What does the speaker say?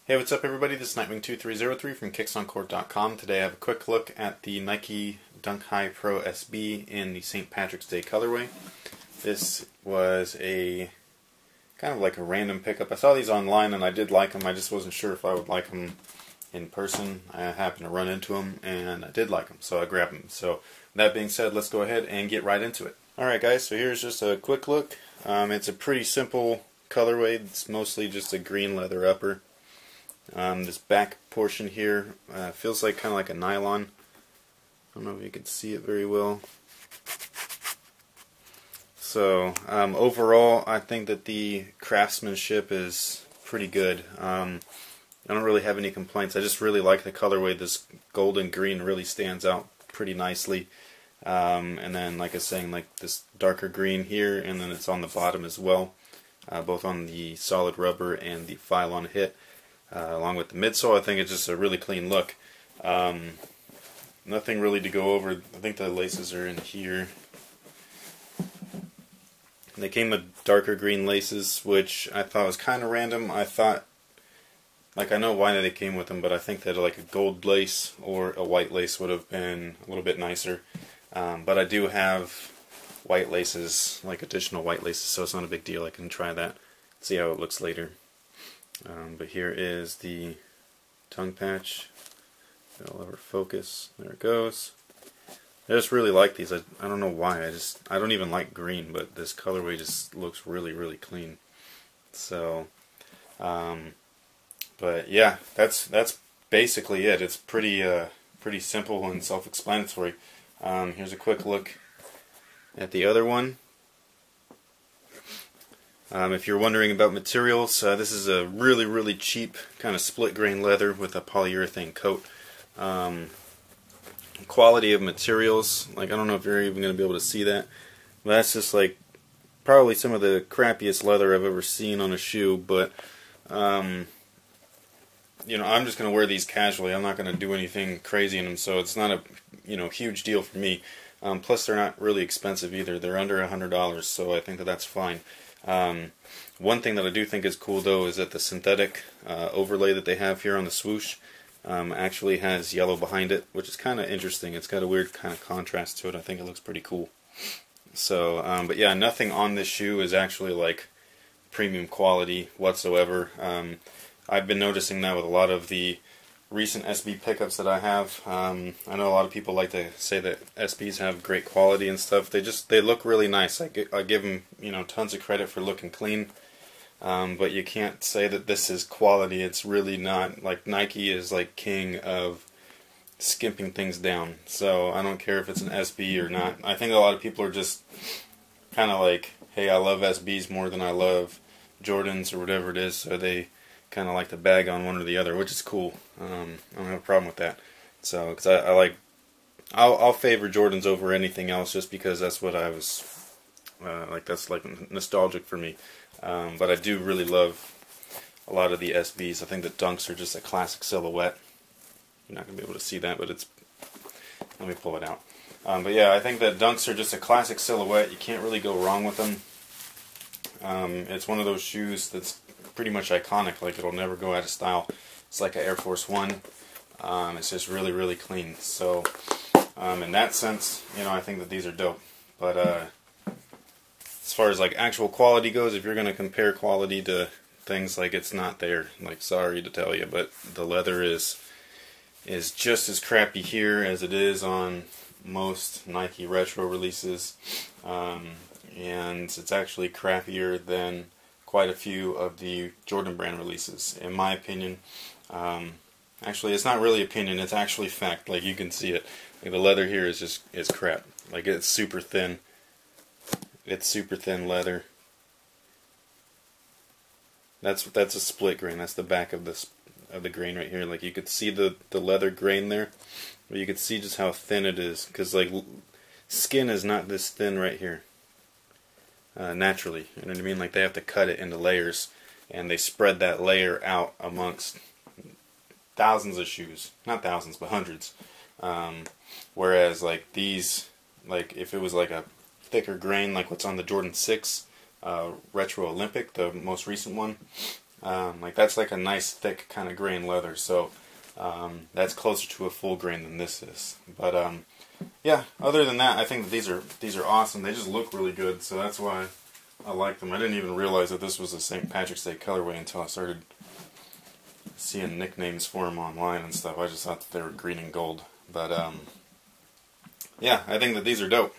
Hey, what's up everybody? This is Nightwing2303 from KicksOnCourt.com. Today I have a quick look at the Nike Dunk High Pro SB in the St. Patrick's Day colorway. This was a kind of like a random pickup. I saw these online and I did like them. I just wasn't sure if I would like them in person. I happened to run into them and I did like them, so I grabbed them. So that being said, let's go ahead and get right into it. Alright guys, so here's just a quick look. It's a pretty simple colorway. It's mostly just a green leather upper. This back portion here feels like kind of like a nylon. I don't know if you can see it very well. So overall, I think that the craftsmanship is pretty good. I don't really have any complaints. I just really like the colorway. This golden green really stands out pretty nicely. And then, like I was saying, like this darker green here, and then it's on the bottom as well, both on the solid rubber and the Phylon hit. Along with the midsole, I think it's just a really clean look. Nothing really to go over. I think the laces are in here. They came with darker green laces, which I thought was kind of random. I thought, like, I know why they came with them, but I think that like a gold lace or a white lace would have been a little bit nicer. But I do have white laces, like additional white laces, so it's not a big deal. I can try that, see how it looks later. But here is the tongue patch. It'll ever focus. There it goes. I just really like these. I don't know why. I don't even like green, but this colorway just looks really, really clean. So, but yeah, that's basically it. It's pretty simple and self-explanatory. Here's a quick look at the other one. If you're wondering about materials, this is a really, really cheap kind of split grain leather with a polyurethane coat. Quality of materials, like I don't know if you're even going to be able to see that, but that's just like probably some of the crappiest leather I've ever seen on a shoe. But you know, I'm just going to wear these casually. I'm not going to do anything crazy in them, so it's not a huge deal for me. Plus, they're not really expensive either. They're under $100, so I think that that's fine. One thing that I do think is cool though is that the synthetic overlay that they have here on the swoosh actually has yellow behind it, which is kind of interesting. It's got a weird kind of contrast to it. I think it looks pretty cool. So, but yeah, nothing on this shoe is actually like premium quality whatsoever. I've been noticing that with a lot of the recent SB pickups that I have. I know a lot of people like to say that SBs have great quality and stuff. They look really nice. I give them tons of credit for looking clean, but you can't say that this is quality. It's really not. Like Nike is like king of skimping things down. So I don't care if it's an SB or not. I think a lot of people are just kind of like, hey, I love SBs more than I love Jordans or whatever it is. So they kind of like to bag on one or the other, which is cool. I don't have a problem with that. So, because I'll favor Jordans over anything else, just because that's what I was like. That's like nostalgic for me. But I do really love a lot of the SBs. I think the Dunks are just a classic silhouette. You're not gonna be able to see that, but it's. Let me pull it out. But yeah, I think that Dunks are just a classic silhouette. You can't really go wrong with them. It's one of those shoes that's pretty much iconic. Like, it'll never go out of style. It's like an Air Force One. It's just really, really clean. So, in that sense, I think that these are dope. But as far as like actual quality goes, if you're going to compare quality to things, like, it's not there. Like, sorry to tell you, but the leather is just as crappy here as it is on most Nike Retro releases. And it's actually crappier than quite a few of the Jordan brand releases, in my opinion. Actually, it's not really opinion, it's actually fact. Like, you can see it. Like, the leather here is crap. Like, it's super thin. It's super thin leather. That's a split grain. That's the back of the grain right here. Like, you could see the leather grain there, but you could see just how thin it is, because like skin is not this thin right here. Naturally, you know what I mean? Like, they have to cut it into layers, and they spread that layer out amongst thousands of shoes. Not thousands, but hundreds. Whereas, like, these, like, if it was like a thicker grain, like what's on the Jordan 6 Retro Olympic, the most recent one, Like that's like a nice thick kind of grain leather, so that's closer to a full grain than this is. But yeah, other than that, I think that these are awesome. They just look really good, so that's why I like them. I didn't even realize that this was a St. Patrick's Day colorway until I started seeing nicknames for them online and stuff. I just thought that they were green and gold. But yeah, I think that these are dope.